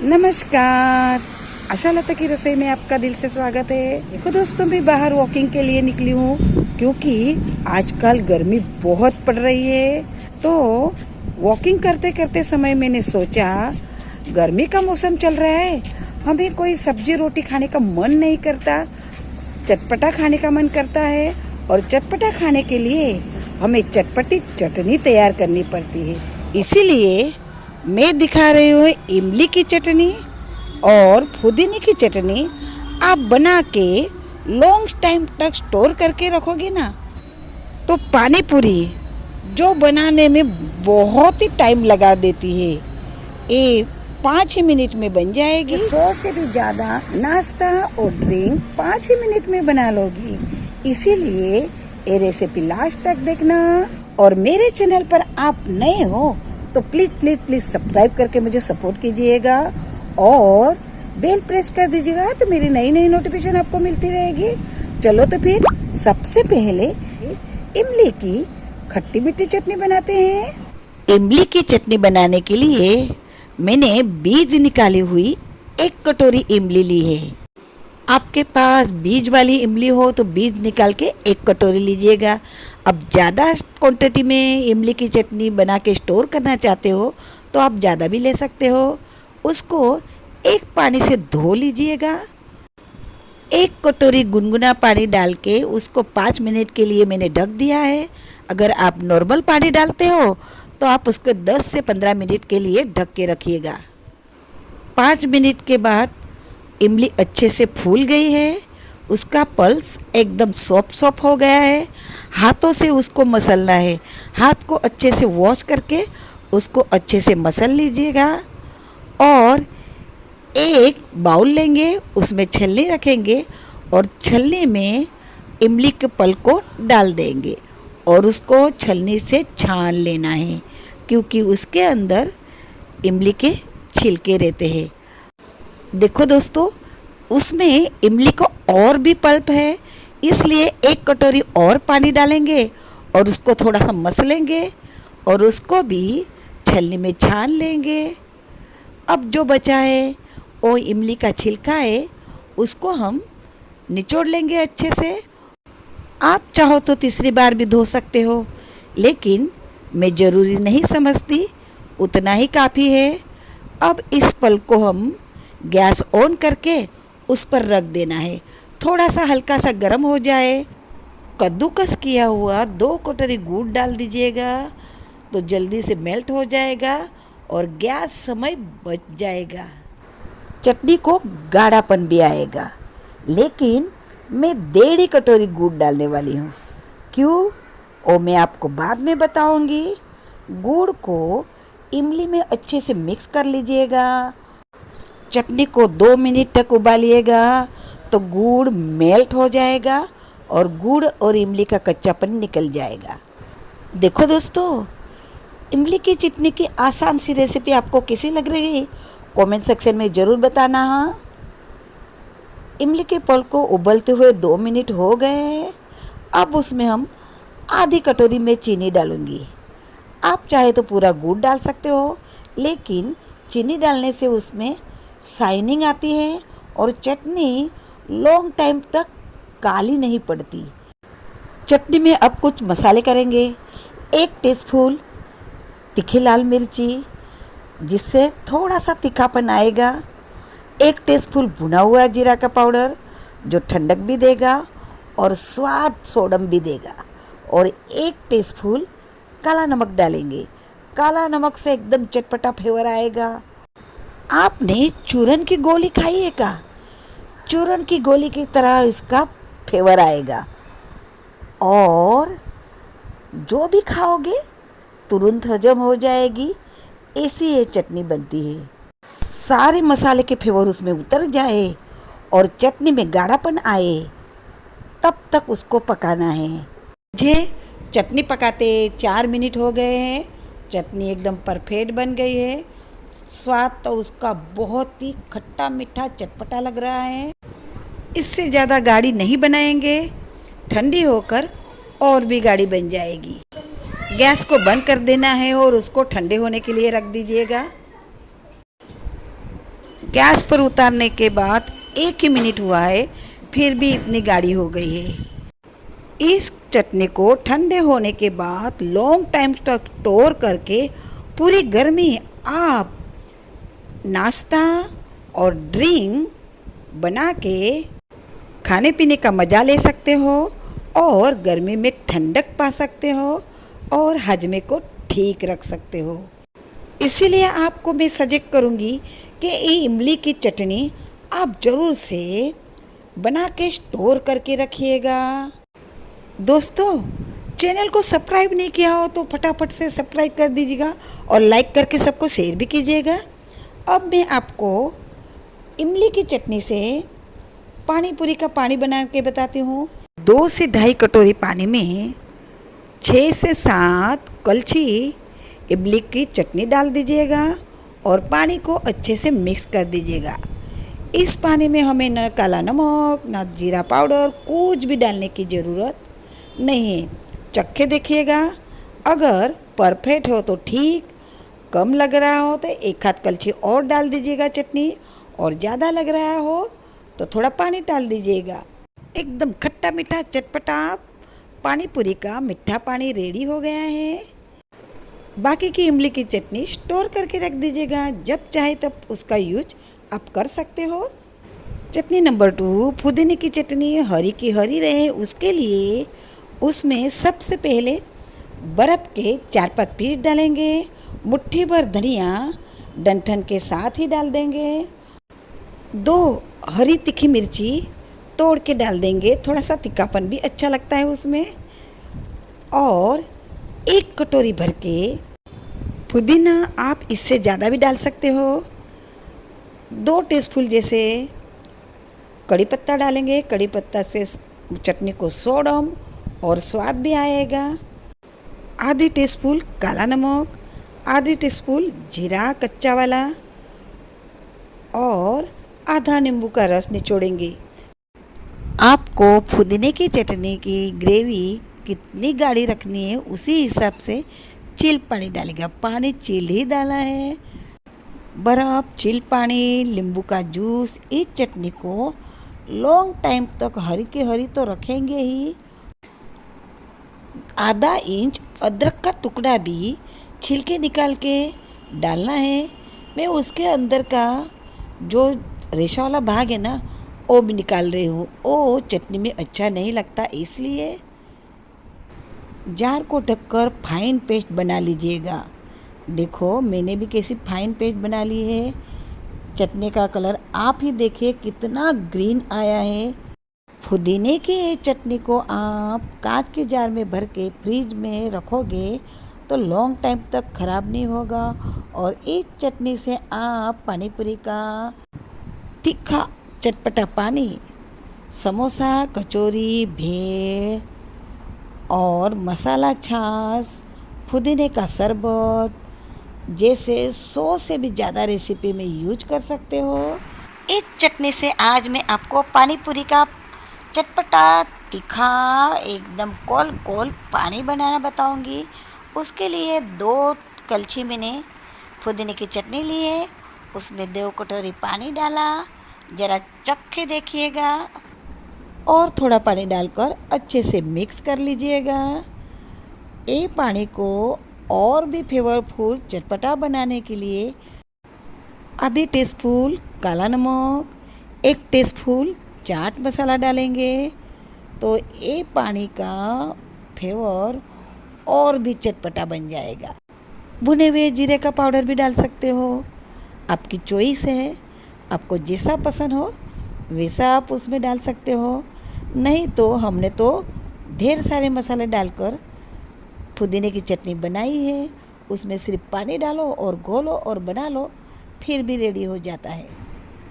नमस्कार। आशा लता की रसोई में आपका दिल से स्वागत है। देखो दोस्तों, मैं बाहर वॉकिंग के लिए निकली हूँ क्योंकि आजकल गर्मी बहुत पड़ रही है। तो वॉकिंग करते करते समय मैंने सोचा, गर्मी का मौसम चल रहा है, हमें कोई सब्जी रोटी खाने का मन नहीं करता, चटपटा खाने का मन करता है। और चटपटा खाने के लिए हमें चटपटी चटनी तैयार करनी पड़ती है। इसीलिए मैं दिखा रही हूँ इमली की चटनी और पुदीने की चटनी। आप बना के लॉन्ग टाइम तक स्टोर करके रखोगे ना, तो पानी पूरी जो बनाने में बहुत ही टाइम लगा देती है, ये 5 ही मिनट में बन जाएगी। 100 से भी ज़्यादा नाश्ता और ड्रिंक 5 ही मिनट में बना लोगी। इसीलिए ये रेसिपी लास्ट तक देखना। और मेरे चैनल पर आप नए हो तो प्लीज़ प्लीज़ प्लीज़ सब्सक्राइब करके मुझे सपोर्ट कीजिएगा और बेल प्रेस कर दीजिएगा, तो मेरी नई नई नोटिफिकेशन आपको मिलती रहेगी। चलो तो फिर सबसे पहले इमली की खट्टी मीठी चटनी बनाते हैं। इमली की चटनी बनाने के लिए मैंने बीज निकाली हुई 1 कटोरी इमली ली है। आपके पास बीज वाली इमली हो तो बीज निकाल के 1 कटोरी लीजिएगा। अब ज़्यादा क्वांटिटी में इमली की चटनी बना के स्टोर करना चाहते हो तो आप ज़्यादा भी ले सकते हो। उसको एक पानी से धो लीजिएगा। 1 कटोरी गुनगुना पानी डाल के उसको 5 मिनट के लिए मैंने ढक दिया है। अगर आप नॉर्मल पानी डालते हो तो आप उसको 10 से 15 मिनट के लिए ढक के रखिएगा। 5 मिनट के बाद इमली अच्छे से फूल गई है, उसका पल्स एकदम सॉफ्ट हो गया है। हाथों से उसको मसलना है। हाथ को अच्छे से वॉश करके उसको अच्छे से मसल लीजिएगा। और एक बाउल लेंगे, उसमें छलनी रखेंगे और छलनी में इमली के पल्प को डाल देंगे और उसको छलनी से छान लेना है, क्योंकि उसके अंदर इमली के छिलके रहते हैं। देखो दोस्तों, उसमें इमली का और भी पल्प है, इसलिए 1 कटोरी और पानी डालेंगे और उसको थोड़ा सा मसलेंगे और उसको भी छलनी में छान लेंगे। अब जो बचा है वो इमली का छिलका है, उसको हम निचोड़ लेंगे अच्छे से। आप चाहो तो तीसरी बार भी धो सकते हो, लेकिन मैं ज़रूरी नहीं समझती, उतना ही काफ़ी है। अब इस पल्प को हम गैस ऑन करके उस पर रख देना है। थोड़ा सा हल्का सा गर्म हो जाए, कद्दूकस किया हुआ 2 कटोरी गुड़ डाल दीजिएगा, तो जल्दी से मेल्ट हो जाएगा और गैस समय बच जाएगा। चटनी को गाढ़ापन भी आएगा, लेकिन मैं 1.5 कटोरी गुड़ डालने वाली हूँ। क्यों, वो मैं आपको बाद में बताऊँगी। गुड़ को इमली में अच्छे से मिक्स कर लीजिएगा। चटनी को 2 मिनट तक उबालिएगा तो गुड़ मेल्ट हो जाएगा और गुड़ और इमली का कच्चापन निकल जाएगा। देखो दोस्तों, इमली की चटनी की आसान सी रेसिपी आपको कैसी लग रही है, कमेंट सेक्शन में ज़रूर बताना। हाँ, इमली के पल्प को उबलते हुए 2 मिनट हो गए हैं। अब उसमें हम आधी कटोरी में चीनी डालूंगी। आप चाहे तो पूरा गुड़ डाल सकते हो, लेकिन चीनी डालने से उसमें शाइनिंग आती है और चटनी लॉन्ग टाइम तक काली नहीं पड़ती। चटनी में अब कुछ मसाले करेंगे। 1 टीस्पून तीखी लाल मिर्ची, जिससे थोड़ा सा तीखापन आएगा। 1 टीस्पून भुना हुआ जीरा का पाउडर, जो ठंडक भी देगा और स्वाद सोडम भी देगा। और 1 टीस्पून काला नमक डालेंगे। काला नमक से एकदम चटपटा फ्लेवर आएगा। आपने चूरन की गोली खाई है क्या? चूरन की गोली की तरह इसका फ्लेवर आएगा और जो भी खाओगे तुरंत हजम हो जाएगी। ऐसी ये चटनी बनती है। सारे मसाले के फ्लेवर उसमें उतर जाए और चटनी में गाढ़ापन आए, तब तक उसको पकाना है। मुझे चटनी पकाते 4 मिनट हो गए हैं। चटनी एकदम परफेक्ट बन गई है। स्वाद तो उसका बहुत ही खट्टा मीठा चटपटा लग रहा है। इससे ज़्यादा गाढ़ी नहीं बनाएंगे, ठंडी होकर और भी गाढ़ी बन जाएगी। गैस को बंद कर देना है और उसको ठंडे होने के लिए रख दीजिएगा। गैस पर उतारने के बाद 1 ही मिनट हुआ है, फिर भी इतनी गाढ़ी हो गई है। इस चटनी को ठंडे होने के बाद लॉन्ग टाइम तक स्टोर करके पूरी गर्मी आप नाश्ता और ड्रिंक बना के खाने पीने का मज़ा ले सकते हो और गर्मी में ठंडक पा सकते हो और हजमे को ठीक रख सकते हो। इसीलिए आपको मैं सजेस्ट करूँगी कि ये इमली की चटनी आप ज़रूर से बना के स्टोर करके रखिएगा। दोस्तों, चैनल को सब्सक्राइब नहीं किया हो तो फटाफट से सब्सक्राइब कर दीजिएगा और लाइक करके सबको शेयर भी कीजिएगा। अब मैं आपको इमली की चटनी से पानी पूरी का पानी बना के बताती हूँ। 2 से ढाई कटोरी पानी में 6 से 7 कलछी इमली की चटनी डाल दीजिएगा और पानी को अच्छे से मिक्स कर दीजिएगा। इस पानी में हमें न काला नमक न जीरा पाउडर कुछ भी डालने की ज़रूरत नहीं है। चखे देखिएगा, अगर परफेक्ट हो तो ठीक, कम लग रहा हो तो 1 आध कलछी और डाल दीजिएगा चटनी, और ज़्यादा लग रहा हो तो थोड़ा पानी डाल दीजिएगा। एकदम खट्टा मीठा चटपटा पानी पूरी का मीठा पानी रेडी हो गया है। बाकी की इमली की चटनी स्टोर करके रख दीजिएगा, जब चाहे तब उसका यूज आप कर सकते हो। चटनी नंबर 2, पुदीने की चटनी हरी की हरी रहे उसके लिए उसमें सबसे पहले बर्फ़ के 4-5 पीस डालेंगे, मुट्ठी भर धनिया डंठल के साथ ही डाल देंगे, 2 हरी तीखी मिर्ची तोड़ के डाल देंगे, थोड़ा सा तीखापन भी अच्छा लगता है उसमें, और 1 कटोरी भर के पुदीना, आप इससे ज़्यादा भी डाल सकते हो। 2 टीस्पून जैसे कड़ी पत्ता डालेंगे, कड़ी पत्ता से चटनी को सोडम और स्वाद भी आएगा। आधी टीस्पून काला नमक, आधी टीस्पून जीरा कच्चा वाला, और आधा नींबू का रस निचोड़ेंगे। आपको पुदीने की चटनी की ग्रेवी कितनी गाढ़ी रखनी है उसी हिसाब से चिल पानी डालेगा। पानी चिल ही डालना है, बर्फ़, चिल पानी, नींबू का जूस। इस चटनी को लॉन्ग टाइम तक हरी की हरी तो रखेंगे ही। आधा इंच अदरक का टुकड़ा भी छिलके निकाल के डालना है। मैं उसके अंदर का जो रेशा वाला भाग है ना, वो भी निकाल रही हूँ, वो चटनी में अच्छा नहीं लगता, इसलिए जार को ढककर फाइन पेस्ट बना लीजिएगा। देखो मैंने भी कैसी फाइन पेस्ट बना ली है। चटनी का कलर आप ही देखिए कितना ग्रीन आया है। पुदीने की चटनी को आप कांच के जार में भर के फ्रिज में रखोगे तो लॉन्ग टाइम तक ख़राब नहीं होगा, और इस चटनी से आप पानी पूरी का तीखा चटपटा पानी, समोसा, कचौरी, भेल और मसाला छाछ, पुदीने का शरबत जैसे 100 से भी ज़्यादा रेसिपी में यूज कर सकते हो। इस चटनी से आज मैं आपको पानी पूरी का चटपटा तीखा एकदम कोल कोल पानी बनाना बताऊंगी। उसके लिए 2 कलछी मैंने पुदीने की चटनी ली है, उसमें 2 कटोरी पानी डाला, ज़रा चखे देखिएगा, और थोड़ा पानी डालकर अच्छे से मिक्स कर लीजिएगा। ये पानी को और भी फ्लेवरफुल चटपटा बनाने के लिए आधी टीस्पून काला नमक, 1 टीस्पून चाट मसाला डालेंगे, तो ये पानी का फ्लेवर और भी चटपटा बन जाएगा। भुने हुए जीरे का पाउडर भी डाल सकते हो, आपकी चॉइस है, आपको जैसा पसंद हो वैसा आप उसमें डाल सकते हो। नहीं तो हमने तो ढेर सारे मसाले डालकर पुदीने की चटनी बनाई है, उसमें सिर्फ पानी डालो और घोलो और बना लो, फिर भी रेडी हो जाता है।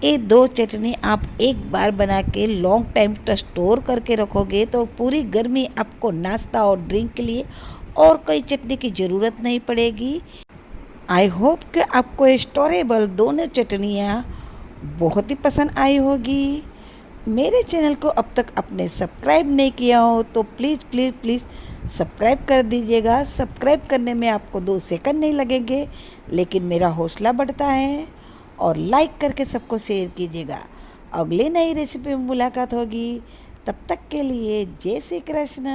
ये 2 चटनी आप एक बार बना के लॉन्ग टाइम तक स्टोर करके रखोगे तो पूरी गर्मी आपको नाश्ता और ड्रिंक के लिए और कोई चटनी की ज़रूरत नहीं पड़ेगी। आई होप कि आपको स्टोरेबल दोनों चटनियाँ बहुत ही पसंद आई होगी। मेरे चैनल को अब तक आपने सब्सक्राइब नहीं किया हो तो प्लीज़ प्लीज़ प्लीज़ सब्सक्राइब कर दीजिएगा। सब्सक्राइब करने में आपको 2 सेकंड नहीं लगेंगे, लेकिन मेरा हौसला बढ़ता है और लाइक करके सबको शेयर कीजिएगा। अगली नई रेसिपी में मुलाकात होगी, तब तक के लिए जय श्री कृष्ण।